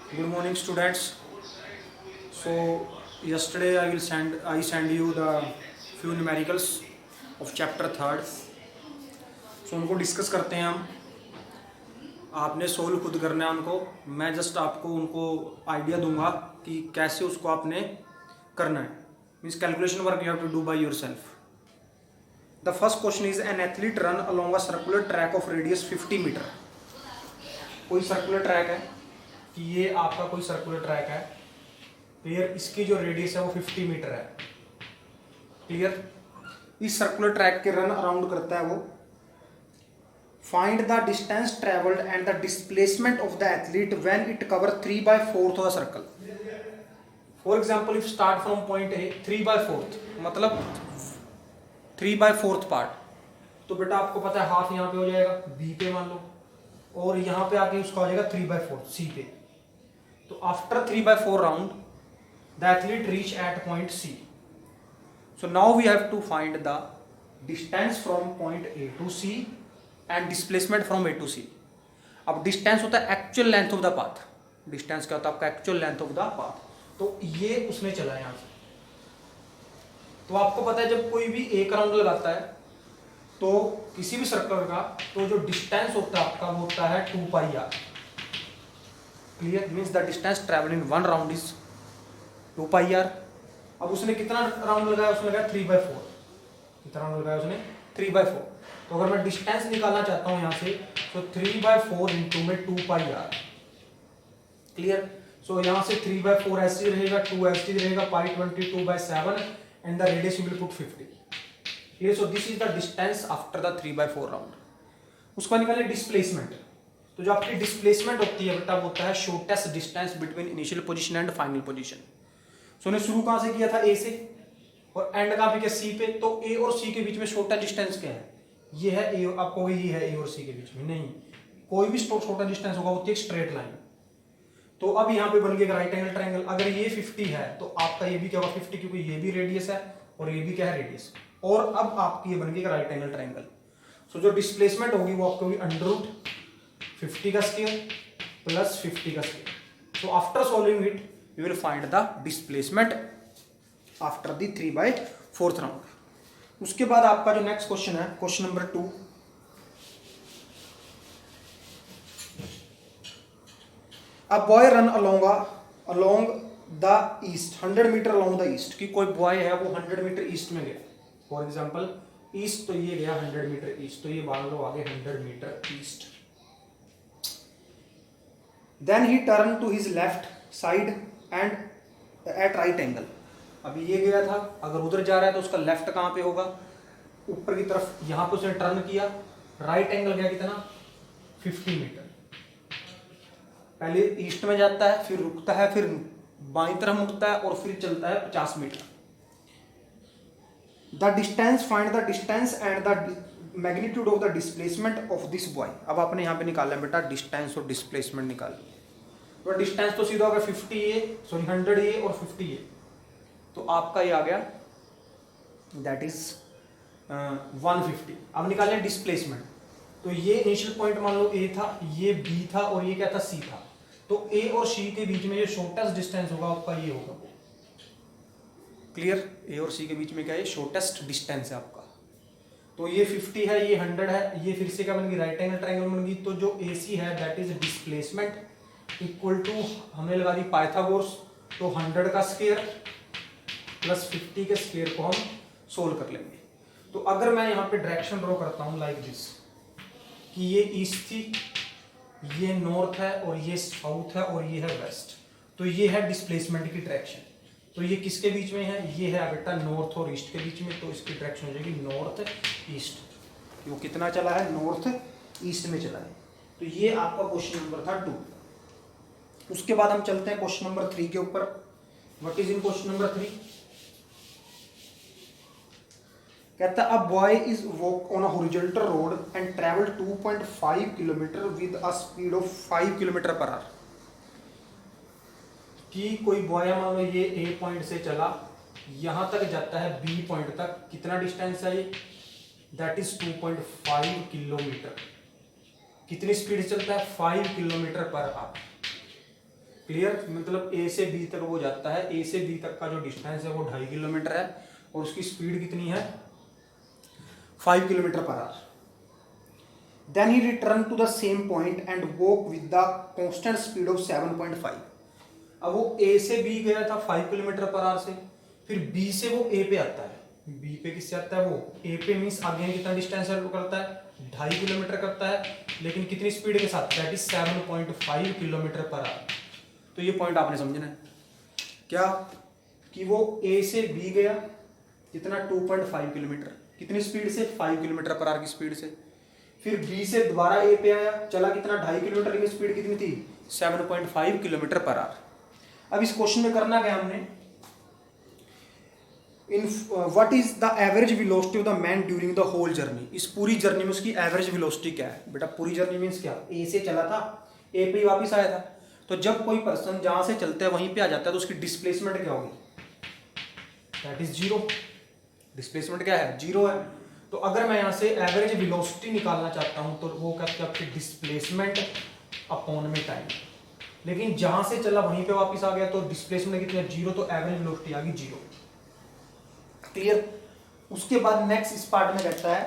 Good morning, students. So yesterday I send you the few numericals of chapter third. So उनको discuss करते हैं हम. आपने solve खुद करना है उनको. मैं जस्ट आपको उनको आइडिया दूंगा कि कैसे उसको आपने करना है. Means calculation work you have to do by yourself. The first question is an athlete run along a circular track of radius 50 मीटर. कोई सर्कुलर ट्रैक है कि ये आपका कोई सर्कुलर ट्रैक है. क्लियर. इसकी जो रेडियस है वो 50 मीटर है. क्लियर. इस सर्कुलर ट्रैक के रन अराउंड करता है वो. Find the distance travelled and the displacement of the athlete when it cover 3/4 of the circle. For example if start from point ए 3/4 मतलब 3/4 पार्ट. तो बेटा आपको पता है हाफ यहाँ पे हो जाएगा बी पे मान लो, और यहाँ पे आके उसका हो जाएगा 3/4 सी पे. तो after 3/4 round the athlete reach at point C. So now we have to find the distance from point A to C and displacement from A to C. अब डिस्टेंस होता है actual length of the path. Distance क्या होता है आपका? Actual length of the path. तो ये उसने चला है यहाँ से. तो आपको पता है जब कोई भी एक राउंड लगाता है तो किसी भी सर्कल का तो जो डिस्टेंस होता है आपका वो होता है 2πr. Clear. Means the distance travel in one round is 2πr. अब उसने कितना राउंड लगाया? उसने लगाया 3/4. कितना राउंड लगाया उसने? 3/4. तो अगर मैं डिस्टेंस निकालना चाहता हूं यहां से तो 3/4 इंटू में 2πr. क्लियर. सो यहां से 3/4 ऐसे रहेगा, 2 ऐसे रहेगा, π22/7 and the radius will put 50. Here, so this is the distance after the 3/4 round. उसका निकाले डिस्प्लेसमेंट. तो जो आपकी डिस्प्लेसमेंट होती है बेटा वो होता है shortest distance between initial position and final position. So ने शुरू कहां से किया था? ए से, और एंड कहां पे किया? सी पे. तो ए और सी के बीच में शॉर्टेस्ट डिस्टेंस क्या है? ये है ए. आपको ये है ए और सी के बीच में नहीं, कोई भी शॉर्टेस्ट डिस्टेंस होगा वो होती है स्ट्रेट लाइन. तो अब यहाँ पे बन गया राइट एंगल ट्रायंगल. अगर ये 50 है तो आपका ये भी क्या होगा 50, क्योंकि ये भी रेडियस है और ये भी क्या है रेडियस. और अब आपकी ये बन गई राइट एंगल ट्रायंगल. सो जो डिस्प्लेसमेंट होगी वो आपको होगी √50 का स्क्वायर प्लस 50 का square. So after solving it you will find the displacement after the 3/4 round. उसके बाद आपका जो नेक्स्ट क्वेश्चन है question number 2. A boy run along the east 100 meter along the east. की कोई बॉय है वो 100 मीटर ईस्ट में गया. फॉर एग्जाम्पल ईस्ट, तो ये गया 100 मीटर ईस्ट, तो ये मान लो आगे 100 meter east. Then he turn to his left side and at right angle. अभी ये गया था, अगर उधर जा रहा है तो उसका लेफ्ट कहां पे होगा? ऊपर की तरफ. यहां पे उसने टर्न किया, राइट एंगल गया कितना? 50 मीटर. पहले ईस्ट में जाता है, फिर रुकता है, फिर बाईं तरफ मुड़ता है और फिर चलता है 50 meter. The distance, find the distance and the magnitude of the displacement of this boy. अब आपने यहाँ पे निकालना है बेटा डिस्टेंस और डिस्प्लेसमेंट निकाल. तो डिस्टेंस तो सीधा होगा 100 ए और 50 ए. तो आपका ये आ गया दैट इज 150. अब निकालें डिस्प्लेसमेंट. तो ये इनिशियल पॉइंट मान लो ए था, ये बी था और ये क्या था? सी था. तो ए और सी के बीच में ये शॉर्टेस्ट डिस्टेंस होगा आपका ये होगा. क्लियर. ए और सी के बीच में क्या है? शॉर्टेस्ट डिस्टेंस है आपका. तो ये 50 है, ये 100 है, ये फिर से क्या बन गई? राइट एंगल ट्रायंगल बन गई. तो जो ए सी है that is displacement equal to हमने लगा दी पाइथागोरस. तो 100 का स्क्वायर प्लस 50 के स्क्वायर को हम सोल्व कर लेंगे. तो अगर मैं यहाँ पे डायरेक्शन ड्रॉ करता हूँ लाइक दिस, कि ये ईस्ट थी, ये नॉर्थ है और ये साउथ है और ये है वेस्ट. तो ये है डिस्प्लेसमेंट की डायरेक्शन. तो ये किसके बीच में है? ये है बेटा नॉर्थ और ईस्ट के बीच में. तो इसकी डायरेक्शन हो जाएगी नॉर्थ ईस्ट. वो कितना चला है? नॉर्थ ईस्ट में चला है. तो ये आपका क्वेश्चन नंबर था 2. उसके बाद हम चलते हैं क्वेश्चन नंबर 3 के ऊपर. What is in question number 3? कहता है a boy is walk on a horizontal road and travel 2.5 kilometre with a speed of 5 kilometer per our. कि कोई बॉय मान लो ये ए पॉइंट से चला, यहां तक जाता है बी पॉइंट तक. कितना डिस्टेंस है ये? That is 2.5 kilometre. कितनी स्पीड चलता है? 5 किलोमीटर पर आवर. क्लियर, मतलब ए से बी तक वो जाता है, ए से बी तक का जो डिस्टेंस है वो 2.5 किलोमीटर है और उसकी स्पीड कितनी है 5 kilometer per hour. Then he return to the same point and walk with the constant speed of 7.5। अब वो ए से बी गया था 5 किलोमीटर पर आवर से, फिर बी से वो ए पे आता है, बी पे किससे आता है वो ए पे, मीन्स आगे कितना डिस्टेंस करता है 2.5 किलोमीटर करता है, लेकिन कितनी स्पीड के साथ, that is 7.5 kilometre per our. तो ये पॉइंट आपने समझना है क्या, कि वो ए से बी गया कितना 2.5 किलोमीटर, कितनी स्पीड से 5 किलोमीटर पर आवर की स्पीड से, फिर बी से दोबारा ए पे आया, चला कितना 2.5 किलोमीटर की स्पीड कितनी थी 7.5 किलोमीटर पर आवर। अब इस क्वेश्चन में करना क्या हमने, in what is the average velocity of the man during the whole journey, इस पूरी जर्नी में उसकी एवरेज वेलोसिटी क्या है। बेटा पूरी जर्नी मीन्स क्या, ए से चला था ए पे ही वापस आया था, तो जब कोई पर्सन जहां से चलता है वहीं पे आ जाता है तो उसकी डिस्प्लेसमेंट क्या होगी, दैट इज जीरो। डिस्प्लेसमेंट क्या है, जीरो है। तो अगर मैं यहाँ से एवरेज वेलोसिटी निकालना चाहता हूँ तो वो कहते हैं आपकी डिस्प्लेसमेंट अपॉन में टाइम, लेकिन जहां से चला वहीं पे वापस आ गया तो डिस्प्लेसमेंट कितनी है जीरो, तो एवरेज वेलोसिटी आ गई जीरो। क्लियर। उसके बाद नेक्स्ट इस पार्ट में कहता है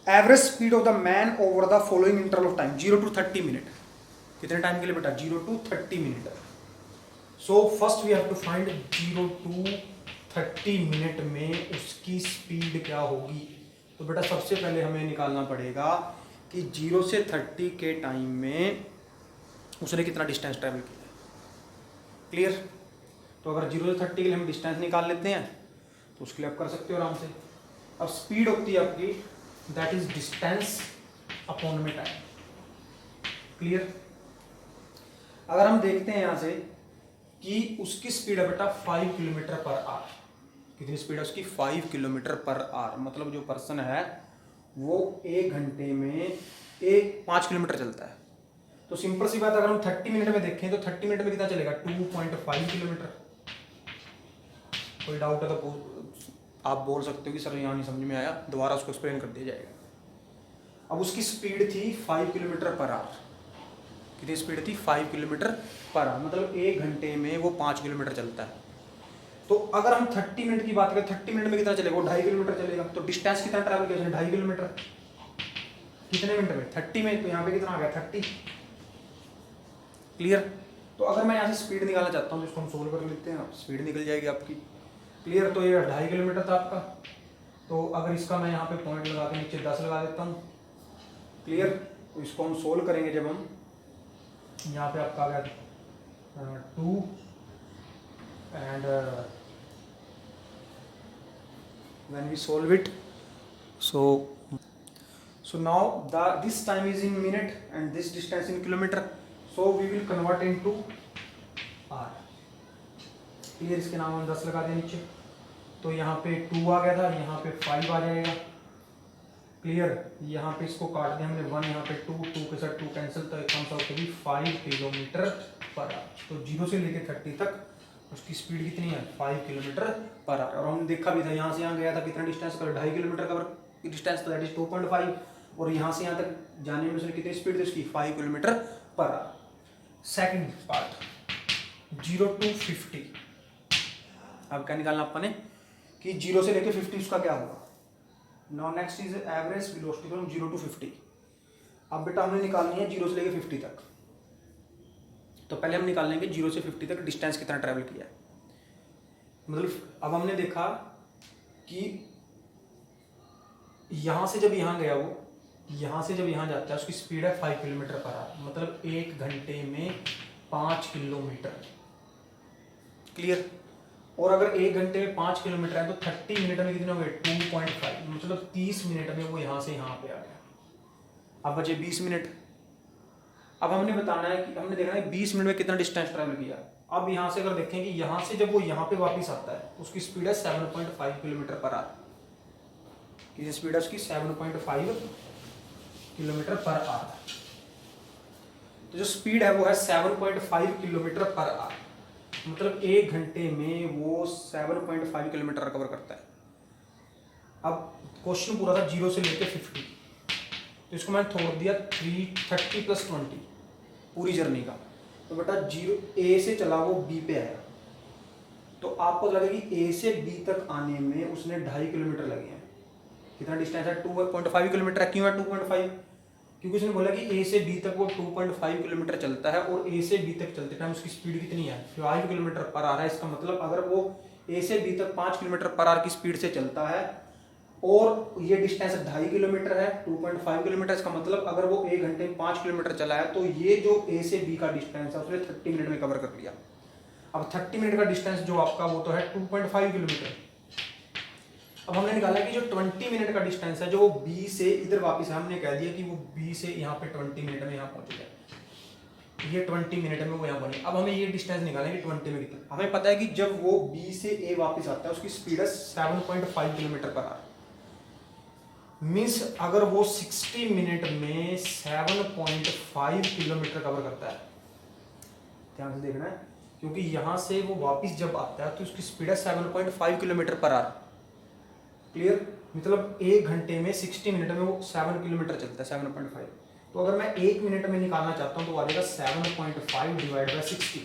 average speed of the man over the following interval of time 0 to 30 minute, कितने टाइम के लिए बेटा 0 to 30 minute. So first we have to find 0 to 30 minute में उसकी स्पीड क्या होगी। तो बेटा सबसे पहले हमें निकालना पड़ेगा कि 0 से 30 के टाइम में उसने कितना डिस्टेंस ट्रैवल किया। क्लियर। तो अगर 0 से 30 के लिए हम डिस्टेंस निकाल लेते हैं तो उसके लिए आप कर सकते हो आराम से। अब स्पीड होती है आपकी दैट इज डिस्टेंस अपॉन में टाइम। क्लियर। अगर हम देखते हैं यहां से कि उसकी स्पीड है बेटा 5 किलोमीटर पर आवर, कितनी स्पीड है उसकी 5 किलोमीटर पर आवर, मतलब जो पर्सन है वो 1 घंटे में 5 किलोमीटर चलता है। तो सिंपल सी बात, अगर हम 30 मिनट में देखें तो 30 मिनट में कितना चलेगा 2.5 किलोमीटर। कोई डाउट है तो आप बोल सकते हो कि सर यहाँ नहीं समझ में आया, दोबारा उसको एक्सप्लेन कर दिया जाएगा। अब उसकी स्पीड थी 5 किलोमीटर पर आवर, कितनी स्पीड थी 5 किलोमीटर पर आवर, मतलब 1 घंटे में वो 5 किलोमीटर चलता है। तो अगर हम 30 मिनट की बात करें 30 मिनट में कितना चलेगा, वो 2.5 किलोमीटर चलेगा। तो डिस्टेंस कितना ट्रैवल किया 2.5 किलोमीटर कितने मिनट में 30 में, तो यहाँ पे कितना आ गया 30। क्लियर। तो अगर मैं यहाँ से स्पीड निकालना चाहता हूँ तो इसको हम सोल्व कर लेते हैं, स्पीड निकल जाएगी आपकी। क्लियर। तो ये 2.5 किलोमीटर था आपका, तो अगर इसका मैं यहाँ पे पॉइंट लगा के नीचे 10 लगा देता हूँ। क्लियर। तो इसको हम सोल्व करेंगे जब हम यहाँ पे आपका आ गया 2 and when we solve it so now this time is in minute and this distance in kilometer, so we will convert into r। Clear. इसके नाम हम 10 लगा दें नीचे, तो यहाँ पे 2 आ गया था, यहाँ पे 5 आ जाएगा। क्लियर। यहाँ पे इसको काट दें हमने 1, यहाँ पे 2 के साथ 2 कैंसिल, तो एक कम सा 5 किलोमीटर पर आवर। तो 0 से लेके 30 तक उसकी स्पीड कितनी है 5 किलोमीटर पर आवर। और हमने देखा भी था यहाँ से यहाँ गया था कितना distance cover 2.5 kilometre cover distance, तो दैट इज 2.5, और यहाँ से यहाँ तक जाने में उसने कितनी स्पीड थी उसकी 5 kilometer per our. Second part 0 to 50। अब क्या निकालना अपने कि 0 से लेके 50 उसका क्या होगा। Now next is average velocity from 0 to 50। अब बेटा हमने निकालनी है 0 से लेके 50 तक, तो पहले हम निकाल लेंगे 0 से 50 तक डिस्टेंस कितना ट्रैवल किया है। मतलब अब हमने देखा कि यहां से जब यहां गया वो, यहां से जब यहां जाता है उसकी स्पीड है 5 किलोमीटर पर आवर, मतलब 1 घंटे में 5 किलोमीटर। क्लियर। और अगर 1 घंटे में 5 किलोमीटर है तो 30 मिनट में कितने हो गए 2.5, मतलब 30 मिनट में वो यहां से यहां पे आ गया। अब बचे 20 मिनट। अब हमने बताना है कि हमने देखना है 20 मिनट में कितना डिस्टेंस ट्रैवल किया। अब यहाँ से अगर देखें कि यहाँ से जब वो यहाँ पे वापस आता है उसकी स्पीड है 7.5 किलोमीटर पर आवर। कितनी स्पीड है उसकी 7.5 किलोमीटर पर आवर। तो जो स्पीड है वो है 7.5 किलोमीटर पर आवर, मतलब 1 घंटे में वो 7.5 किलोमीटर कवर करता है। अब क्वेश्चन पूरा था 0 से लेकर 50, तो इसको मैंने छोड़ दिया 330 + 20, पूरी जर्नी का। तो बेटा जीरो ए से चला वो बी पे आया, तो आपको लगेगा कि ए से बी तक आने में उसने 2.5 किलोमीटर लगे हैं। कितना डिस्टेंस है? 2.5 किलोमीटर है। क्यों है 2.5? क्योंकि उसने बोला कि ए से बी तक वो 2.5 किलोमीटर चलता है, और ए से बी तक चलते टाइम उसकी स्पीड कितनी है? 5 किलोमीटर पर आवर है। इसका मतलब अगर वो ए से बी तक 5 किलोमीटर पर आवर की स्पीड से चलता है और ये डिस्टेंस 2.5 किलोमीटर है, 2.5 किलोमीटर, इसका मतलब अगर वो 1 घंटे में 5 किलोमीटर चला है तो ये जो ए से बी का डिस्टेंस है उसने 30 मिनट में कवर कर लिया। अब 30 मिनट का डिस्टेंस जो आपका वो तो है 2.5 किलोमीटर। अब हमने निकाला कि जो 20 मिनट का डिस्टेंस है जो वो बी से इधर वापस, हमने कह दिया कि वो बी से यहाँ पे 20 मिनट में यहाँ पहुंचेगा, ये 20 मिनट में वो यहाँ पहुंचे। अब हमें ये डिस्टेंस निकालेंगे 20 में कितना। हमें पता है कि जब वो बी से ए वापस आता है उसकी स्पीड है 7.5 किलोमीटर पर आवर। मीन्स अगर वो 60 मिनट में 7.5 किलोमीटर कवर करता है, ध्यान से देखना है, क्योंकि यहां से वो वापस जब आता है तो उसकी स्पीड है 7.5 किलोमीटर पर आवर। क्लियर? मतलब 1 घंटे में 60 मिनट में वो 7 किलोमीटर चलता है, 7.5। तो अगर मैं 1 मिनट में निकालना चाहता हूं तो आ जाएगा 7.5 डिवाइड बाय 60।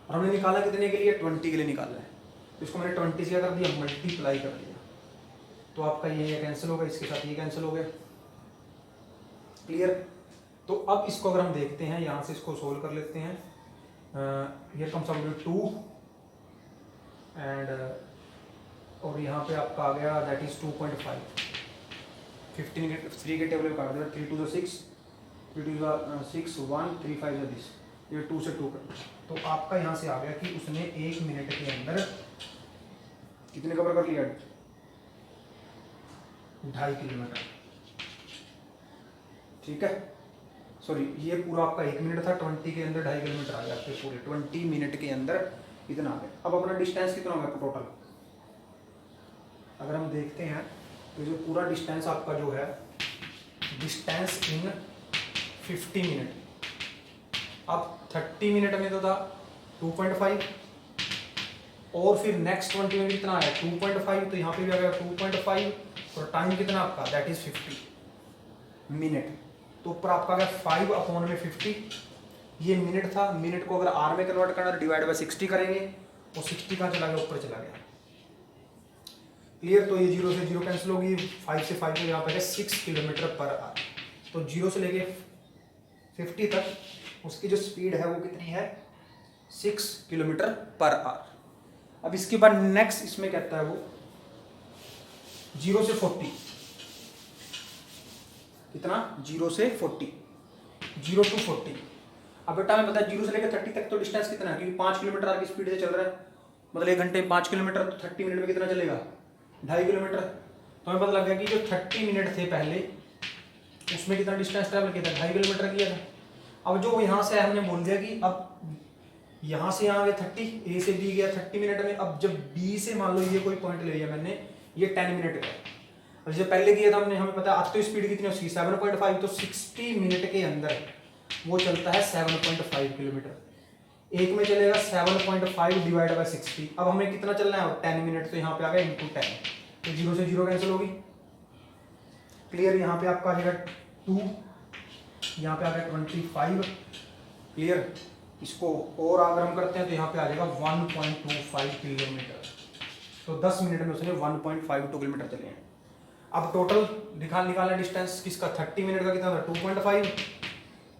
और हमने निकाला कितने के लिए? 20 के लिए निकाला है। तो इसको मैंने 20 से क्या कर दिया? मल्टीप्लाई कर दिया। तो आपका ये कैंसिल हो गया, इसके साथ ये कैंसिल हो गया। क्लियर? तो अब इसको अगर हम देखते हैं, यहाँ से इसको सोल्व कर लेते हैं। ये कम्स आउट टू 2 एंड और यहाँ पे आपका आ गया दैट इज 2.5। 15 के 3 के टेबल में काट दिया, 3 2 6, 3 2 6 1 3 5 दिस, ये 2 से 2 कर। तो आपका यहाँ से आ गया कि उसने 1 मिनट के अंदर कितने कवर कर लिया? 2.5 किलोमीटर। ठीक है, सॉरी ये पूरा आपका 1 मिनट था, 20 के अंदर 2.5 किलोमीटर आ गया आपके पूरे 20 मिनट के अंदर इतना आ गया। अब अपना डिस्टेंस कितना हो गया टोटल? अगर हम देखते हैं तो जो पूरा डिस्टेंस आपका जो है, डिस्टेंस इन 50 मिनट, अब 30 मिनट में तो था 2.5 और फिर नेक्स्ट 20 में कितना आया? 2.5। तो यहाँ पे भी आ गया 2.5 और टाइम कितना आपका? That is 50 minute. तो ऊपर आपका आ गया 5/50। ये मिनट था, मिनट को अगर आर में कन्वर्ट करना तो डिवाइड बाय 60 करेंगे, और 60 कहाँ चला गया? ऊपर चला गया। क्लियर? तो ये 0 से 0 कैंसिल होगी, 5 से 5 यहाँ पे 6 किलोमीटर पर आवर। तो 0 से लेके 50 तक उसकी जो स्पीड है वो कितनी है? 6 किलोमीटर पर आवर। अब इसके बाद नेक्स्ट इसमें कहता है वो 0 से 40 कितना? 0 से 40, 0 to 40। अब बेटा हमें पता है 0 से लेकर 30 तक तो डिस्टेंस कितना है, क्योंकि 5 किलोमीटर आर की स्पीड से चल रहा है, मतलब 1 घंटे में 5 किलोमीटर, तो 30 मिनट में कितना चलेगा? 2.5 किलोमीटर। तो हमें पता लग गया कि जो 30 मिनट थे पहले उसमें कितना डिस्टेंस ट्रैवल किया था? 2.5 किलोमीटर किया था। अब जो यहाँ से हमने बोल दिया कि अब यहाँ से यहाँ गया 30, ए से बी गया 30 मिनट में। अब जब बी से मान लो ये कोई पॉइंट ले लिया मैंने, ये 10 मिनट का, और जो पहले किया था हमने, हमें पता है आज तो स्पीड कितनी है उसकी? 7.5। तो 60 मिनट के अंदर वो चलता है 7.5 किलोमीटर। एक में चलेगा 7.5 डिवाइड बाय 60। अब हमें कितना चलना है? 10 मिनट। तो यहाँ पे आ गया इंटू 10, तो 0 से 0 कैंसिल होगी। क्लियर? यहाँ पे आपका आ जाएगा 2, यहाँ पे आ गया 25। क्लियर? इसको और अगर हम करते हैं तो यहाँ पे आ जाएगा 1.25 किलोमीटर। तो 10 मिनट में उसने 1.52 किलोमीटर चले हैं। अब टोटल निकालना डिस्टेंस किसका? 30 मिनट का कितना था? 2.5।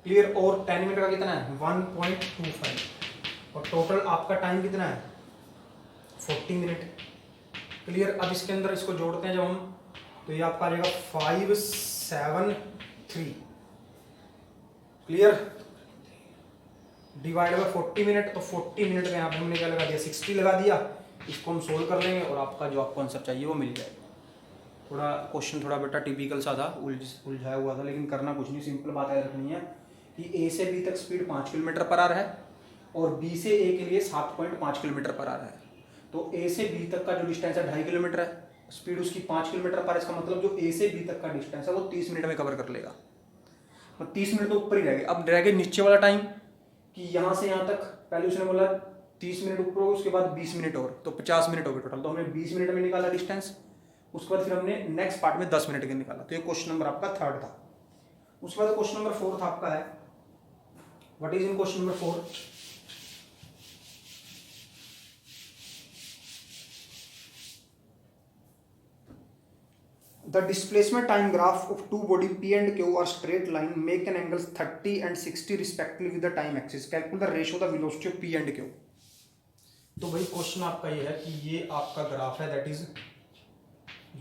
क्लियर? और 10 मिनट का कितना है? 1.25। और टोटल आपका टाइम कितना है? 40 मिनट। क्लियर? अब इसके अंदर इसको जोड़ते हैं जब हम, तो ये आपका आ जाएगा 573। क्लियर? डिवाइड बाय 40 मिनट, तो 40 मिनट का यहाँ पे हमने क्या लगा दिया? 60 लगा दिया। इसको हम सोल्व कर लेंगे और आपका जो आपको आंसर चाहिए वो मिल जाएगा। थोड़ा क्वेश्चन थोड़ा बेटा टिपिकल सा था, उलझाया हुआ था, लेकिन करना कुछ नहीं, सिंपल बात याद रखनी है कि ए से बी तक स्पीड 5 किलोमीटर पर आवर है और बी से ए के लिए 7.5 किलोमीटर पर आवर है। तो ए से बी तक का जो डिस्टेंस है 2.5 किलोमीटर है, स्पीड उसकी 5 किलोमीटर पर है। इसका मतलब जो ए से बी तक का डिस्टेंस है वो 30 मिनट में कवर कर लेगा, और 30 मिनट तो ऊपर ही रहेगा। अब रहेगा नीचे वाला टाइम कि यहाँ से यहाँ तक, पहले उसने बोला 30 मिनट ऊपर होगा, उसके बाद 20 मिनट और, तो 50 मिनट हो गए टोटल। तो हमने 20 मिनट में निकाला डिस्टेंस, उसके बाद फिर हमने नेक्स्ट पार्ट में 10 मिनट के निकाला। तो ये क्वेश्चन नंबर आपका 3rd था। उसके बाद क्वेश्चन नंबर 4 था आपका है what is in question number 4? The displacement time graph of two body P and Q are straight line, make an angles 30 and 60 respectively with the time axis. Calculate the ratio of the velocity of P and Q. तो भाई question आपका ये है कि ये आपका graph है, that is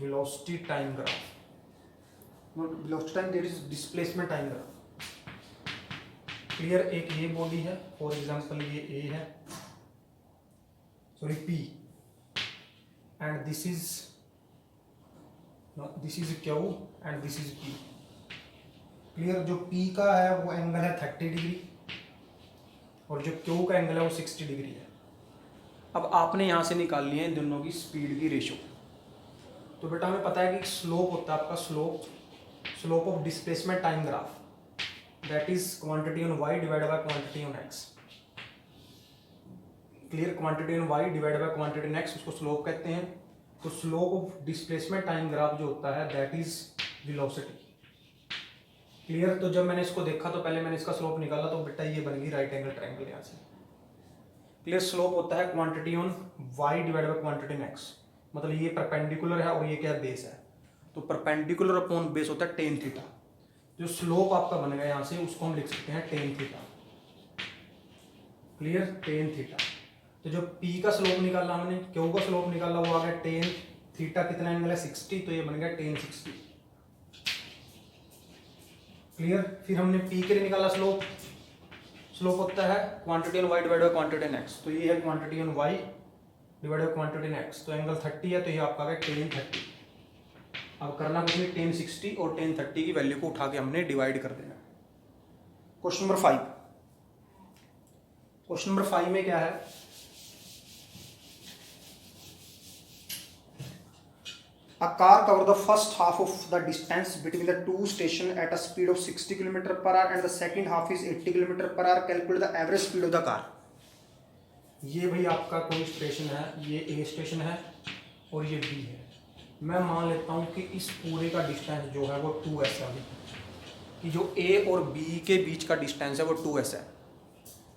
velocity time graph, not velocity time, that is displacement time graph. Clear? एक ये बॉडी है, फॉर एग्जांपल ये ए है, sorry P, and this is Q and this is P। Clear? जो P का है वो एंगल है 30 डिग्री और जो Q का एंगल है वो 60 डिग्री है। अब आपने यहाँ से निकाल लिया है दोनों की स्पीड की रेशो। तो बेटा हमें पता है कि स्लोप होता है आपका slope of displacement time graph, that is quantity on y divide by quantity on x। Clear? Quantity on y divide by quantity on x उसको स्लोप कहते हैं। तो slope of displacement time graph जो होता है दैट इज वेलोसिटी। क्लियर? तो जब मैंने इसको देखा तो पहले मैंने इसका स्लोप निकाला तो बेटा ये बन गई राइट एंगल ट्रायंगल यहाँ से। क्लियर? स्लोप होता है quantity on y divide by quantity on x, मतलब ये परपेंडिकुलर है और ये क्या बेस है, तो परपेंडिकुलर अपॉन बेस होता है टेन थीटा। जो स्लोप आपका बन गया यहाँ से उसको हम लिख सकते हैं tan theta. Clear? Tan theta. तो जो P का स्लोप निकाला हमने, Q का स्लोप निकाला, वो आ गया टेन थीटा, कितना एंगल है 60, तो ये बन गया टेन 60। क्लियर? फिर हमने P के लिए निकाला स्लोप होता है quantity on y divide by quantity on x, तो ये है quantity on y divide by quantity on x, तो एंगल 30 है, तो ये आपका आ गया टेन 30। अब करना कुछ नहीं, टेन 60 और टेन 30 की वैल्यू को उठा के हमने डिवाइड कर देना। Question number 5। क्वेश्चन नंबर 5 में क्या है, a car cover the first half of the distance between the two stations at a speed of 60 km/h and the second half is 80 km/h. Calculate the average speed of the car. ये भाई आपका कोई station है, ये A station है और ये B है। मैं मान लेता हूँ कि इस पूरे का डिस्टेंस जो है वो 2s है, कि जो A और B के बीच का डिस्टेंस है वो 2s है।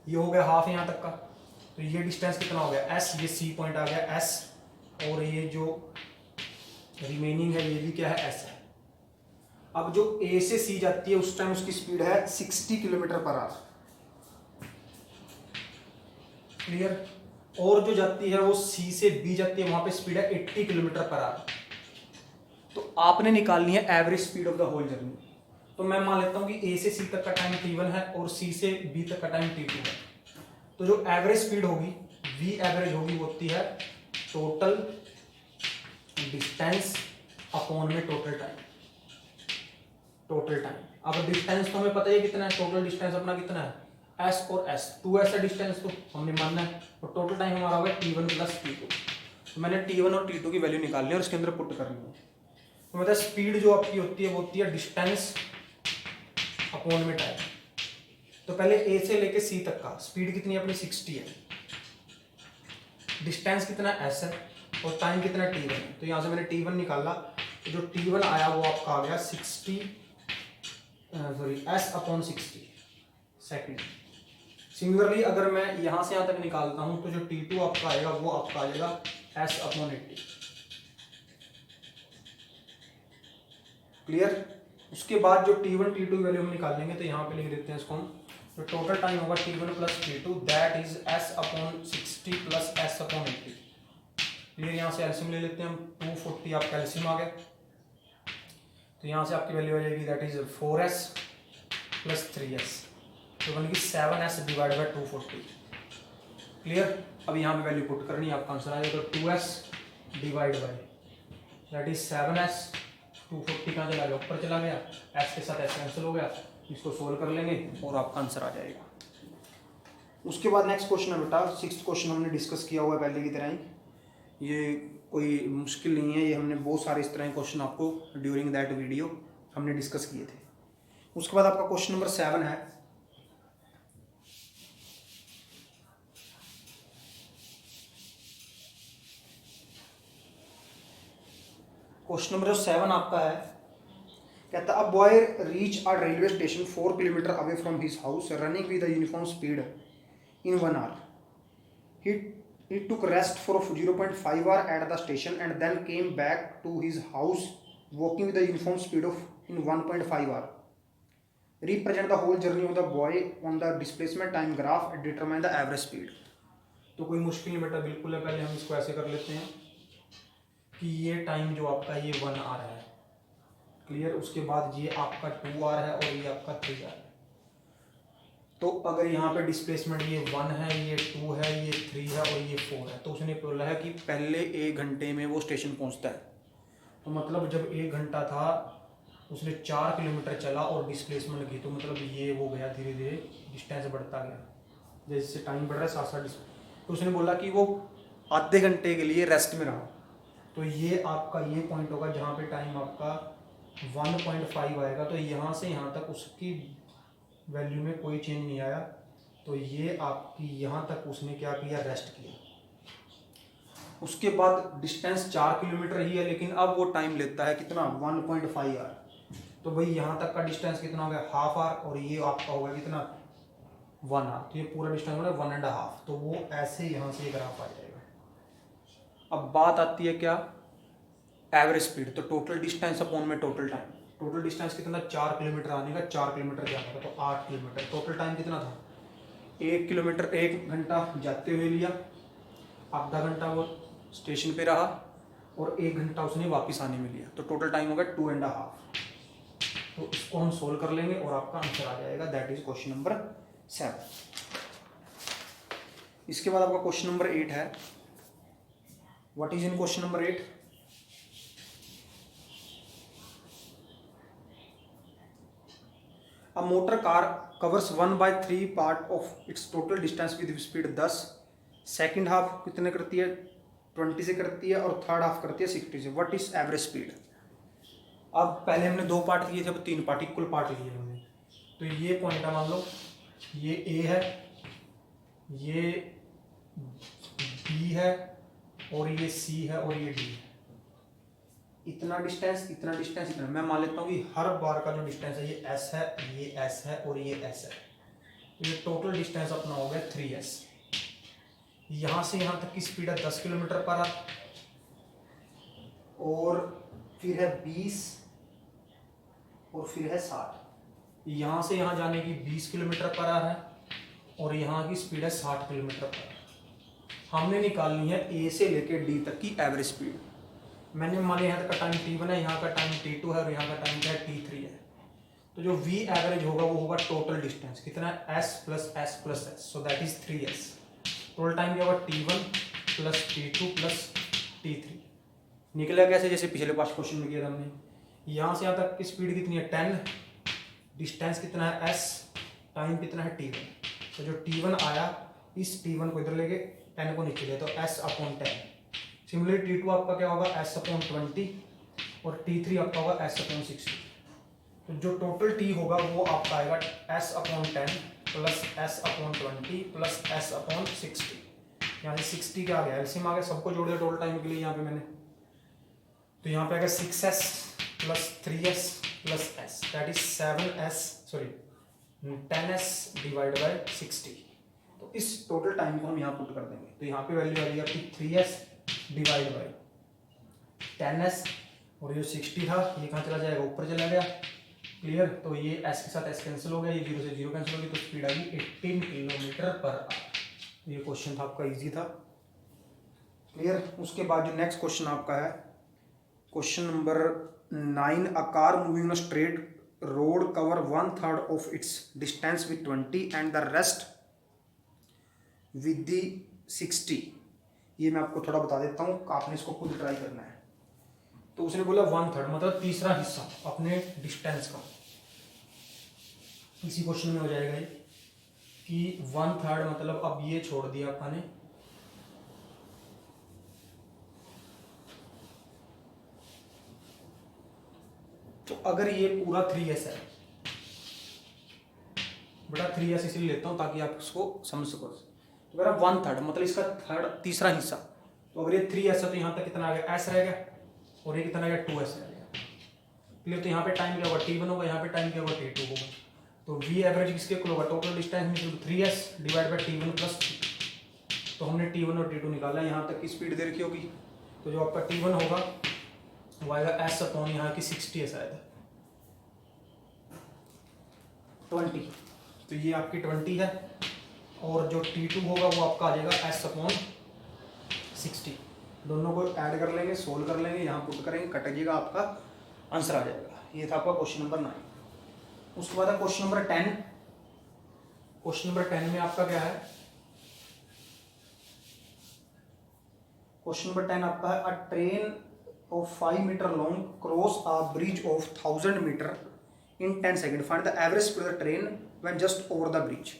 ये हो गया हाफ यहाँ तक का, तो ये डिस्टेंस कितना हो गया s, ये C पॉइंट आ गया s, और ये जो रिमेनिंग है ये भी क्या है s है। अब जो A से C जाती है उस टाइम उसकी स्पीड है 60 km/h। क्लियर? और जो जाती है वो C से B जाती है, वहां पे स्पीड है 80 km/h। तो आपने निकालनी है average speed of the whole journey. तो मैं मान लेता हूं कि A से C तक का टाइम t1 है और C से B तक का टाइम t2 है। तो जो एवरेज स्पीड होगी V एवरेज होगी वो होती है टोटल डिस्टेंस अपॉन में टोटल टाइम। अब डिस्टेंस तो हमें पता ही कितना है, टोटल डिस्टेंस अपना कितना है s और s, 2s है डिस्टेंस, तो हमने मानना है, और टोटल टाइम हमारा होगा t1 प्लस t2। तो मैंने t1 और t2 की वैल्यू निकाल ली और इसके अंदर पुट करनी है। तो मतलब स्पीड जो आपकी होती है वो होती है डिस्टेंस अपॉन में टाइम। तो पहले A से लेके C तक का स्पीड कितनी है अपनी 60 है, डिस्टेंस कितना s है और टाइम कितना t1 है। तो यहाँ से मैंने t1 निकाला, तो जो t1 आया वो आपका आ गया s अपॉन 60 सेकेंड। सिमिलरली अगर मैं यहाँ से यहाँ तक निकालता हूँ तो जो t2 आपका आएगा वो आपका आ जाएगा s अपॉन 80। क्लियर? उसके बाद जो t1 t2 की वैल्यू हम निकालेंगे तो यहाँ पे लिख देते हैं इसको हम, तो टोटल टाइम होगा t1 plus t2 that is s upon 60 plus s upon 80। Clear? यहाँ से एलसीएम ले लेते हैं हम, 240 आपका एलसीएम आ गया, तो यहाँ से आपकी वैल्यू आ जाएगी that is 4s plus 3s, तो बनेगी 7s डिवाइड बाय 240। क्लियर? अब यहाँ पे वैल्यू पुट करनी है, आपका आंसर आ जाएगा 2s divide by that is 7s, 240 कहाँ चला गया, ऊपर चला गया, s के साथ s कैंसिल हो गया, इसको सोल्व कर लेंगे और आपका आंसर आ जाएगा। उसके बाद नेक्स्ट क्वेश्चन है बेटा, 6th क्वेश्चन हमने डिस्कस किया हुआ है पहले की तरह ही, ये कोई मुश्किल नहीं है, ये हमने बहुत सारे इस तरह के क्वेश्चन आपको ड्यूरिंग दैट वीडियो हमने डिस्कस किए थे। उसके बाद आपका क्वेश्चन नंबर 7 है, क्वेश्चन नंबर 7 आपका है कहता a boy reach a railway station 4 kilometre away from his house running with the uniform speed in 1 hour. He took rest for 0.5 hour at the station and then came back to his house walking with the uniform speed of in 1.5 hour. Represent the whole journey of the boy on the displacement time graph and determine the average speed. तो कोई मुश्किल नहीं बेटा, बिल्कुल है। पहले हम इसको ऐसे कर लेते हैं कि ये टाइम जो आपका ये 1 hour है, क्लियर। उसके बाद ये आपका 2 hour है और ये आपका 3 hour है। तो अगर यहाँ पे डिस्प्लेसमेंट ये 1 है, ये 2 है, ये 3 है और ये 4 है, तो उसने बोला है कि पहले 1 घंटे में वो स्टेशन पहुँचता है। तो मतलब जब 1 घंटा था उसने 4 किलोमीटर चला और डिस्प्लेसमेंट की, तो मतलब ये वो गया धीरे धीरे डिस्टेंस बढ़ता गया, जैसे टाइम बढ़ रहा है साथ साथ। तो उसने बोला कि वो आधे घंटे के लिए रेस्ट में रहा। तो ये आपका ये पॉइंट होगा जहाँ पे टाइम आपका 1.5 आएगा। तो यहाँ से यहाँ तक उसकी वैल्यू में कोई चेंज नहीं आया। तो ये आपकी यहाँ तक उसने क्या किया, रेस्ट किया। उसके बाद डिस्टेंस 4 किलोमीटर ही है, लेकिन अब वो टाइम लेता है कितना, 1.5 आवर। तो भाई यहाँ तक का डिस्टेंस कितना हो गया, हाफ आवर, और ये आपका होगा कितना, 1 आवर। तो ये पूरा डिस्टेंस हो गया 1.5। तो वो ऐसे यहाँ से ग्राफ आ जाएगा। अब बात आती है क्या, एवरेज स्पीड। तो टोटल डिस्टेंस अपॉन में टोटल टाइम। टोटल डिस्टेंस कितना, 4 किलोमीटर आने का, 4 किलोमीटर जाने का, तो 8 किलोमीटर। टोटल टाइम कितना था, 1 किलोमीटर 1 घंटा जाते हुए लिया, आधा घंटा वो स्टेशन पे रहा और 1 घंटा उसने वापस आने में लिया। तो टोटल टाइम होगा 2.5। तो इसको हम सोल्व कर लेंगे और आपका आंसर आ जाएगा। That is question number 7। इसके बाद आपका क्वेश्चन नंबर 8 है। What is in question number 8? A motor car covers 1/3 part of its total distance with speed 10. Second half कितने करती है, 20 से करती है, और थर्ड हाफ करती है 60 से। What is average speed? अब पहले हमने 2 पार्ट लिए थे, अब 3 पार्ट, इक्वल पार्ट लिए हमने। तो ये पॉइंट है, मान लो ये ए है, ये बी है, और ये सी है, और ये डी है। इतना डिस्टेंस, इतना डिस्टेंस, इतना। मैं मान लेता हूँ कि हर बार का जो डिस्टेंस है ये एस है, ये एस है और ये एस है। तो ये टोटल डिस्टेंस अपना हो गया 3s। यहाँ से यहाँ तक की स्पीड है 10 किलोमीटर पर आवर, और फिर है 20, और फिर है 60। यहाँ से यहाँ जाने की 20 किलोमीटर पर आवर है, और यहाँ की स्पीड है 60 किलोमीटर पर आवर। हमने निकालनी है ए से लेकर डी तक की एवरेज स्पीड। मैंने मान लिया यहाँ तक का टाइम t1 है, यहाँ का टाइम t2 है, और यहाँ का टाइम क्या है, t3 है। तो जो v एवरेज होगा वो होगा टोटल डिस्टेंस, कितना है, s plus s plus s, so that is 3s। Total time क्या होगा, t1 plus t2 plus t3। निकला कैसे, जैसे पिछले 5 क्वेश्चन में किया था हमने। यहाँ से यहाँ तक की स्पीड कितनी है, 10, डिस्टेंस कितना है s, टाइम कितना है t1। तो जो t1 आया, इस t1 को इधर लेके 10 को नीचे ले, तो s अपॉन 10। सिमिलरली T2 आपका क्या होगा, s अपॉन 20, और T3 आपका होगा s अपॉन 60। तो जो टोटल T होगा वो आपका आएगा s upon 10 plus s upon 20 plus s upon 60। यहाँ से 60 क्या आ गया, एलसीएम आ गया, सबको जोड़ दिया टोटल टाइम के लिए यहाँ पे मैंने। तो यहाँ पे आएगा 6s plus 3s plus s, that is 10s divide by 60। तो इस टोटल टाइम को हम यहाँ पुट कर देंगे। तो यहाँ पे वैल्यू आ रही है आपकी 3s डिवाइड बाई 10s, और ये 60 था, ये कहाँ चला जाएगा, ऊपर चला गया, क्लियर। तो ये s के साथ s कैंसिल हो गया, ये 0 से 0 कैंसिल हो गई, तो स्पीड आ गई 18 किलोमीटर पर आवर। ये क्वेश्चन था आपका इजी था, क्लियर। उसके बाद जो नेक्स्ट क्वेश्चन आपका है, question number 9। A car moving a straight road cover 1/3 of its distance with 20 and the rest with the 60। ये मैं आपको थोड़ा बता देता हूँ, आपने इसको खुद ट्राई करना है। तो उसने बोला 1/3 मतलब तीसरा हिस्सा अपने डिस्टेंस का। इसी क्वेश्चन में हो जाएगा ये कि 1/3 मतलब अब ये छोड़ दिया अपने, तो अगर ये पूरा 3s है बेटा, 3s इसलिए लेता हूँ ताकि आप इसको समझ सको। तो अगर 1/3 मतलब इसका तीसरा हिस्सा, तो अगर ये 3s है तो यहाँ तक कितना आ गया, s रह गया, और ये कितना आ गया, 2s रह गया। क्लियर। तो यहाँ पे टाइम क्या होगा, T1 होगा, यहाँ पे टाइम क्या होगा, T2 होगा। तो V एवरेज किसके इक्वल होगा, टोटल डिस्टेंस में 3s divide by T1 plus T2। तो हमने T1 और T2 निकाला, यहाँ तक की स्पीड दे रखी होगी, तो जो आपका T1 होगा वो आएगा s अपॉन यहाँ की 60 है शायद 20, तो ये आपकी 20 है, और जो T2 होगा वो आपका आ जाएगा s अपॉन 60। दोनों को ऐड कर लेंगे, सोल्व कर लेंगे, यहाँ पुट करेंगे, कट जाएगा, आपका आंसर आ जाएगा। ये था आपका क्वेश्चन नंबर 9। उसके बाद क्वेश्चन नंबर 10। क्वेश्चन नंबर 10 में आपका क्या है, क्वेश्चन नंबर 10 आपका है a train of 5 meter long cross a bridge of 1000 meter in 10 second, find the average speed of the train when just over the bridge.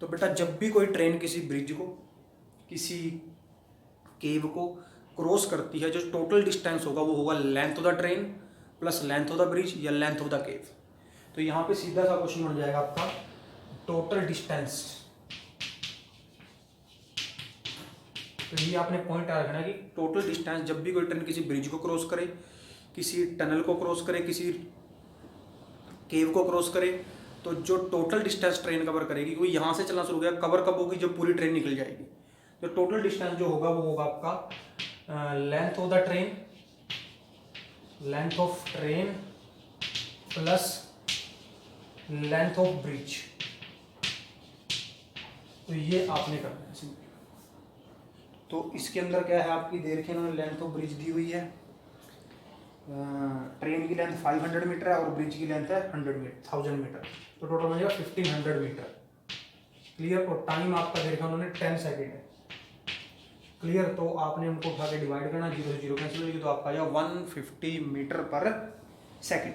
तो बेटा जब भी कोई ट्रेन किसी ब्रिज को, किसी केव को क्रॉस करती है, जो टोटल डिस्टेंस होगा वो होगा length of the train plus length of the bridge या लेंथ ऑफ द केव। तो यहाँ पे सीधा सा क्वेश्चन बन जाएगा आपका टोटल डिस्टेंस। तो ये आपने पॉइंट याद रखना कि टोटल डिस्टेंस जब भी कोई ट्रेन किसी ब्रिज को क्रॉस करे, किसी टनल को क्रॉस करे, किसी केव को क्रॉस करे, तो जो टोटल डिस्टेंस ट्रेन कवर करेगी वो यहाँ से चलना शुरू हो गया, कवर कब होगी, जब पूरी ट्रेन निकल जाएगी। तो टोटल डिस्टेंस जो होगा वो होगा आपका length of the train, length of train plus length of bridge. तो ये आपने करना है सिंपल। तो इसके अंदर क्या है आपकी, देर के इन्होंने लेंथ ऑफ ब्रिज दी हुई है, ट्रेन की लेंथ 500 मीटर है और ब्रिज की लेंथ है 1000 मीटर, तो टोटल बन जाएगा 1500 मीटर। क्लियर। और टाइम आपका दे रखा उन्होंने 10 सेकेंड है। क्लियर। तो आपने उनको उठा के डिवाइड करना, 0 से 0 कैंसिल होगी, तो आपका आ जाएगा 150 मीटर पर सेकेंड।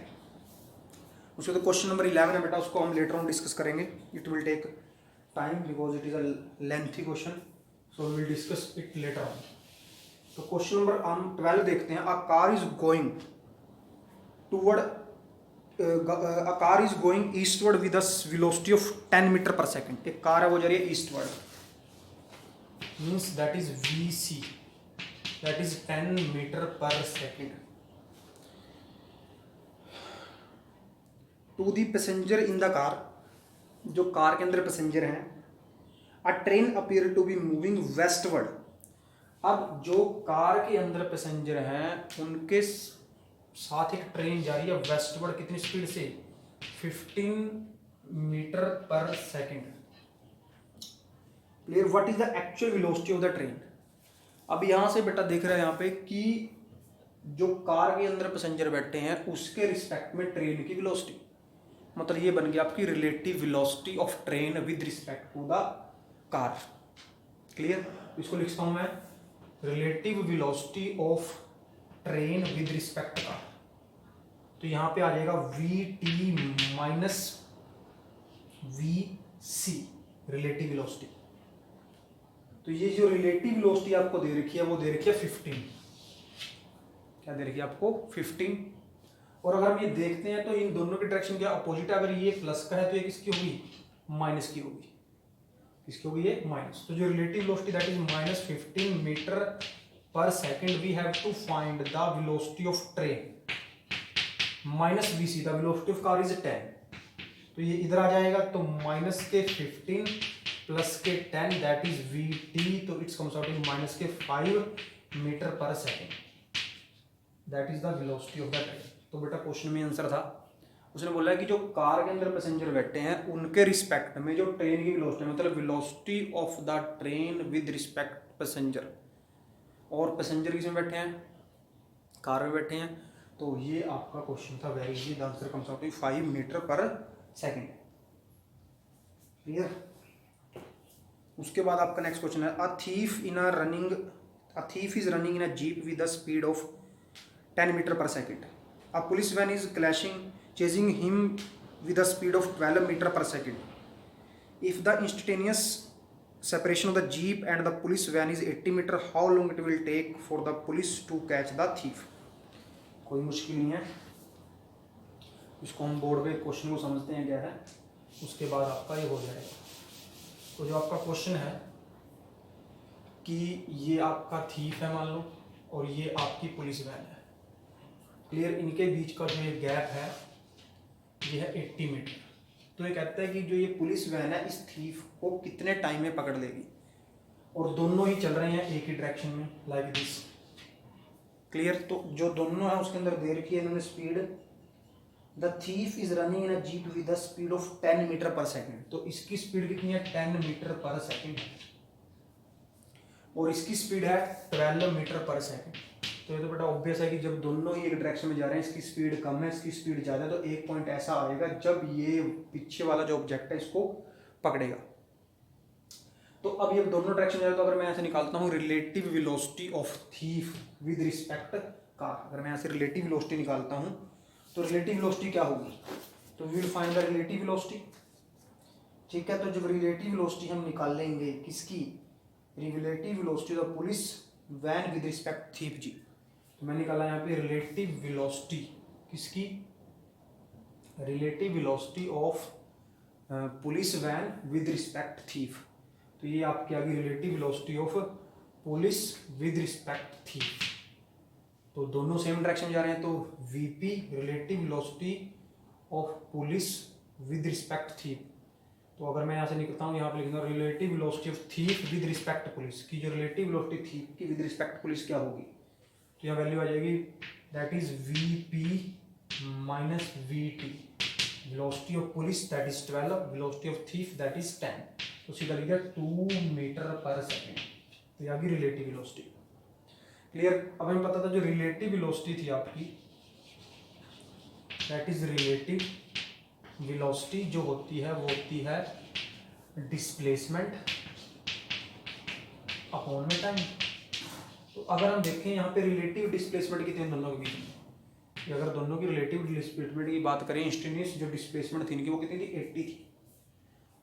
उसके तो क्वेश्चन नंबर 11 है बेटा, उसको हम लेटर ऑन डिस्कस करेंगे, it will take time because it is a lengthy question, so we will discuss it later on. तो क्वेश्चन नंबर हम 12 देखते हैं। A car is going toward a car is going eastward with a velocity of 10 metre per second. एक car है वो जा रही है eastward, means that is VC, that is 10 metre per second. To the passenger in the car, जो car के अंदर passenger हैं, a train appear to be moving westward. अब जो कार के अंदर पैसेंजर हैं उनके साथ एक ट्रेन जा रही है वेस्टवर्ड, कितनी स्पीड से, 15 metre per second. Clear. What is the actual velocity of the train. अब यहां से बेटा देख रहे हैं यहाँ पे कि जो कार के अंदर पैसेंजर बैठे हैं उसके रिस्पेक्ट में ट्रेन की वेलोसिटी, मतलब ये बन गया आपकी relative velocity of train with respect to the car. Clear. इसको लिखता हूं मैं, relative velocity of train with respect का, तो यहां पे आ जाएगा VT minus VC, relative velocity. तो ये जो रिलेटिव वेलोसिटी आपको दे रखी है वो दे रखी है 15, क्या दे रखी है आपको, 15। और अगर हम ये देखते हैं तो इन दोनों की डायरेक्शन क्या अपोजिट है, अगर ये प्लस का है तो ये किसकी होगी, माइनस की होगी, किसकी होगी, ये माइनस। तो जो relative velocity that is minus 15 meter per second, we have to find the velocity of train minus VC, the velocity of car is 10। तो ये इधर आ जाएगा, तो माइनस के 15 प्लस के 10 दैट इज VT, तो it's comes out in minus के 5 metre per second, that is the velocity of the train. तो बेटा क्वेश्चन में आंसर था, उसने बोला कि जो कार के अंदर पैसेंजर बैठे हैं उनके रिस्पेक्ट में जो ट्रेन की वेलोसिटी, मतलब velocity of the train with respect passenger, और पैसेंजर किसमें बैठे हैं, कार में बैठे हैं। तो ये आपका क्वेश्चन था, very easy, the answer comes out 5 metre per second. Clear. उसके बाद आपका नेक्स्ट क्वेश्चन है, a thief is running in a jeep with the speed of 10 metre per second. A police van is chasing him with the speed of 12 metre per second. If the instantaneous separation of the jeep and the police van is 80 meter, how long it will take for the police to catch the thief। कोई मुश्किल नहीं है, इसको हम board पे question को समझते हैं क्या है, उसके बाद आपका ये हो जाएगा। तो जो आपका क्वेश्चन है कि ये आपका थीफ है मान लो, और ये आपकी पुलिस वैन है, क्लियर, इनके बीच का जो ये गैप है ये है 80 मीटर। तो ये कहता है कि जो ये पुलिस वैन है इस थीफ को कितने टाइम में पकड़ लेगी, और दोनों ही चल रहे हैं एक ही डायरेक्शन में, लाइक दिस। क्लियर, तो जो दोनों है उसके अंदर दे रखी है इन्होंने speed. The thief is running in a jeep with the speed of 10 metre per second. तो इसकी स्पीड कितनी है, 10 मीटर पर सेकेंड, और इसकी स्पीड है 12 मीटर पर सेकेंड। तो ये तो बेटा ऑब्वियस है कि जब दोनों ही एक डायरेक्शन में जा रहे हैं, इसकी स्पीड कम है, इसकी स्पीड ज़्यादा है, तो एक पॉइंट ऐसा आएगा जब ये पीछे वाला जो ऑब्जेक्ट है इसको पकड़ेगा। तो अब ये दोनों डायरेक्शन जा रहे, तो अगर मैं ऐसे निकालता हूँ relative velocity of thief with respect car, अगर मैं ऐसे रिलेटिव वेलोसिटी निकालता हूँ तो रिलेटिव वेलोसिटी क्या होगी, तो we will find the relative velocity. ठीक है, तो जब रिलेटिव वेलोसिटी हम निकालेंगे किसकी, relative velocity of police van with respect thief जी, तो मैं निकाला यहाँ पे रिलेटिव वेलोसिटी किसकी, relative velocity of police van with respect thief. तो ये आपकी आ गई relative velocity of police with respect thief. तो दोनों सेम डायरेक्शन में जा रहे हैं, तो VP relative velocity of police with respect thief. तो अगर मैं यहाँ से निकलता हूँ, यहाँ पे लिखूंगा relative velocity of thief with respect police की, जो रिलेटिव वेलोसिटी थीफ की विद रिस्पेक्ट पुलिस क्या होगी, तो यहाँ वैल्यू आ जाएगी that is VP minus VT. Velocity of police that is 12, velocity of thief that is 10, तो सीधा लिख दिया 2 मीटर पर सेकेंड। तो ये आ गई रिलेटिव वेलोसिटी। क्लियर, अब हमें पता था जो रिलेटिव वेलोसिटी थी आपकी दैट इज रिलेटिव वेलोसिटी जो होती है वो होती है डिस्प्लेसमेंट अपॉन में टाइम। तो अगर हम देखें यहाँ पे रिलेटिव डिस्प्लेसमेंट कितने दोनों के बीच में, कि अगर दोनों की रिलेटिव डिस्प्लेसमेंट की बात करें, इंस्टेंटेनियस जो डिस्प्लेसमेंट थी इनकी वो कितनी थी, 80 थी,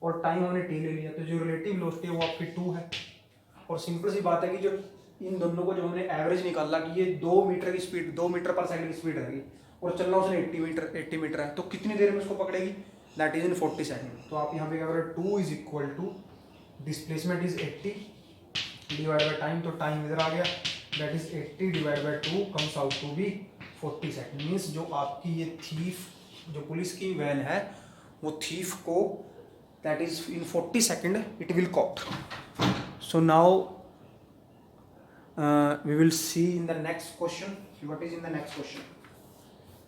और टाइम हमने टी ले लिया, तो जो रिलेटिव वेलोसिटी है वो आपकी 2 है। और सिंपल सी बात है कि जो इन दोनों को जब हमने एवरेज निकाला कि ये 2 मीटर की स्पीड, 2 मीटर पर सेकंड की स्पीड रहेगी, और चलना उसने 80 मीटर है, तो कितनी देर में उसको पकड़ेगी, दैट इज इन 40 सेकेंड। तो आप यहाँ पे क्या करें, 2 is equal to displacement is 80 divide by time, तो टाइम इधर आ गया, that is 80 divide by 2 comes out to be 40 second. Means जो आपकी ये थीफ, जो पुलिस की वैन है, वो थीफ को that is in 40 second it will caught. So now we will see in the next question what is in the next question.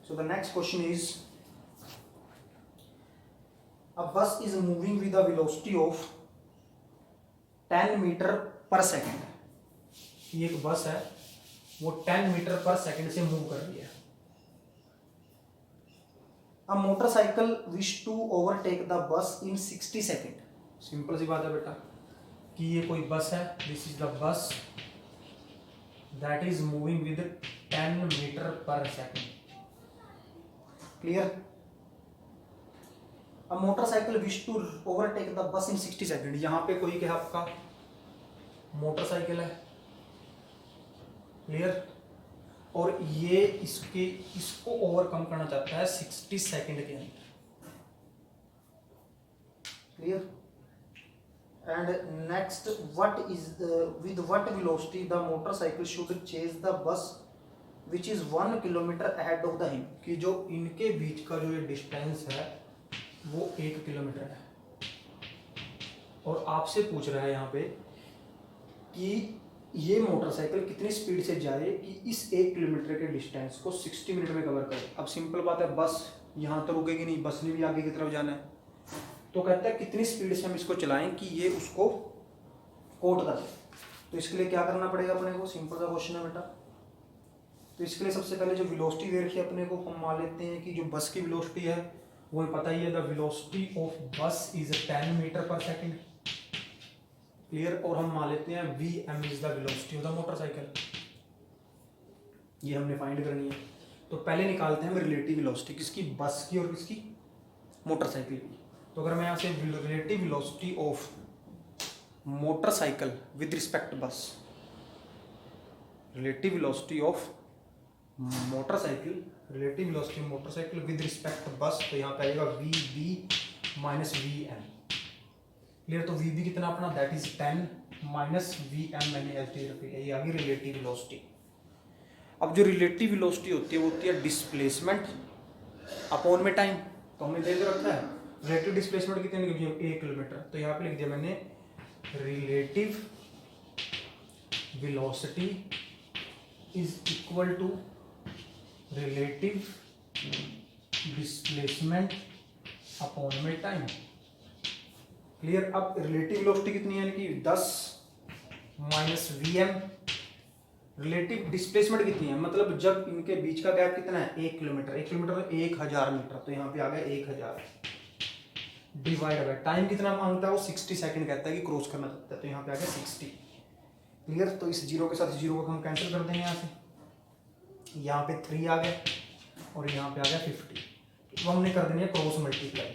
So the next question is, a bus is moving with a velocity of 10 meter per second. ये एक बस है वो 10 metre पर second से move कर रही है। A motorcycle wish to overtake the bus in 60 second. Simple सी बात है बेटा कि ये कोई बस है, this is the bus that is moving with 10 meter per second. Clear? A motorcycle wish to overtake the bus in 60 second. यहाँ पे कोई क्या आपका मोटरसाइकिल है, क्लियर, और ये इसको ओवरकम करना चाहता है 60 सेकंड के अंदर, clear. And next, what is with what velocity the motorcycle should chase the bus which is 1 kilometer ahead of the him, कि जो इनके बीच का जो ये डिस्टेंस है वो 1 किलोमीटर है, और आपसे पूछ रहा है यहाँ पे कि ये मोटरसाइकिल कितनी स्पीड से जाए कि इस 1 किलोमीटर के डिस्टेंस को 60 मिनट में कवर करे। अब सिंपल बात है, बस यहाँ तो रुकेगी नहीं, बस ने भी आगे की तरफ जाना है, तो कहता है कितनी स्पीड से हम इसको चलाएं कि ये उसको कोट कर ले। तो इसके लिए क्या करना पड़ेगा अपने को, सिंपल सा क्वेश्चन है बेटा। तो इसके लिए सबसे पहले जो वेलोसिटी दे रखी है अपने को, हम मान लेते हैं कि जो बस की वेलोसिटी है वो पता ही है, the velocity of bus is 10 metre per second, clear. और हम मान लेते हैं V M is the velocity of the motorcycle, ये हमने फाइंड करनी है। तो पहले निकालते हैं हम रिलेटिव वेलोसिटी किसकी, बस की और किसकी, मोटरसाइकिल की। तो अगर मैं यहाँ से relative velocity of motorcycle with respect bus, relative velocity of motorcycle, relative velocity motorcycle with respect bus, तो यहाँ पे आएगा V B minus V M, clear. तो वी बी कितना अपना, that is 10 minus V M, मैंने एच डी रखी है, ये आ गई रिलेटिव वेलोसिटी। अब जो रिलेटिव वेलोसिटी होती है वो होती है डिस्प्लेसमेंट अपॉन में टाइम। तो हमने दे रखा है रिलेटिव डिस्प्लेसमेंट कितने लिख दिया 1 किलोमीटर, तो यहाँ पे लिख दिया मैंने relative velocity is equal to relative displacement upon में टाइम। क्लियर। अब रिलेटिव वेलोसिटी कितनी है, यानी कि 10 माइनस vm। रिलेटिव डिस्प्लेसमेंट कितनी है, मतलब जब इनके बीच का गैप कितना है 1 किलोमीटर, 1 किलोमीटर तो 1000 मीटर, तो यहाँ पे आ गया 1000 डिवाइड बाय टाइम कितना मांगता है वो 60 सेकंड कहता है कि क्रॉस करना चाहता है, तो यहाँ पे आ गया 60। क्लियर। तो इस जीरो के साथ जीरो को हम कैंसिल कर देंगे यहाँ से, यहाँ पे 3 आ गया और यहाँ पे आ गया 50। तो हमने कर देनी है क्रॉस मल्टीप्लाई,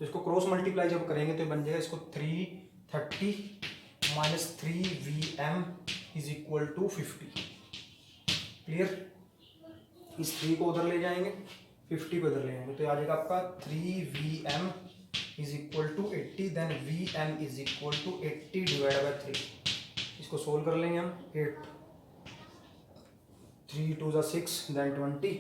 तो इसको क्रॉस मल्टीप्लाई जब करेंगे तो बन जाएगा इसको 330 minus 3vm is equal to 50। Clear. इस 3 को उधर ले जाएंगे, 50 को इधर ले जाएंगे, तो आ जाएगा आपका 3vm is equal to 80, then vm is equal to 80 divide by 3। इसको सोल्व कर लेंगे हम। 8 3 2 6 देन 20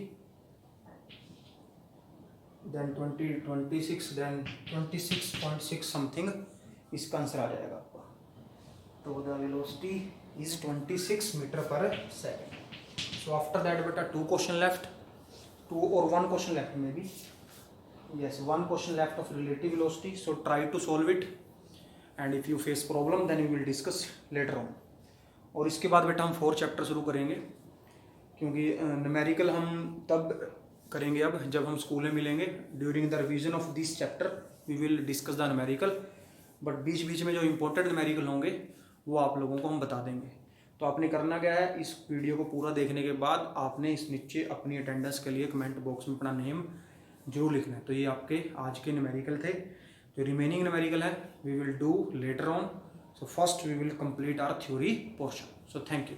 देन 20 26 देन 26.6 समथिंग इसका आंसर आ जाएगा आपका। तो the velocity is 26 metre per second. So after that बेटा 2 क्वेश्चन लेफ्ट, 2 और 1 क्वेश्चन लेफ्ट में भी, yes 1 question left of relative velocity. So try to solve it and if you face problem then we will discuss later on. और इसके बाद बेटा हम 4 chapter शुरू करेंगे, क्योंकि न्यूमेरिकल हम तब करेंगे अब जब हम स्कूल में मिलेंगे। During the revision of this chapter we will discuss the numerical, but बीच बीच में जो इंपॉर्टेंट न्यूमेरिकल होंगे वो आप लोगों को हम बता देंगे। तो आपने करना क्या है, इस वीडियो को पूरा देखने के बाद आपने इस नीचे अपनी अटेंडेंस के लिए कमेंट बॉक्स में अपना नेम जरूर लिखना है। तो ये आपके आज के न्यूमेरिकल थे। जो रिमेनिंग न्यूमेरिकल है we will do later on. So first we will complete our theory portion. So thank you.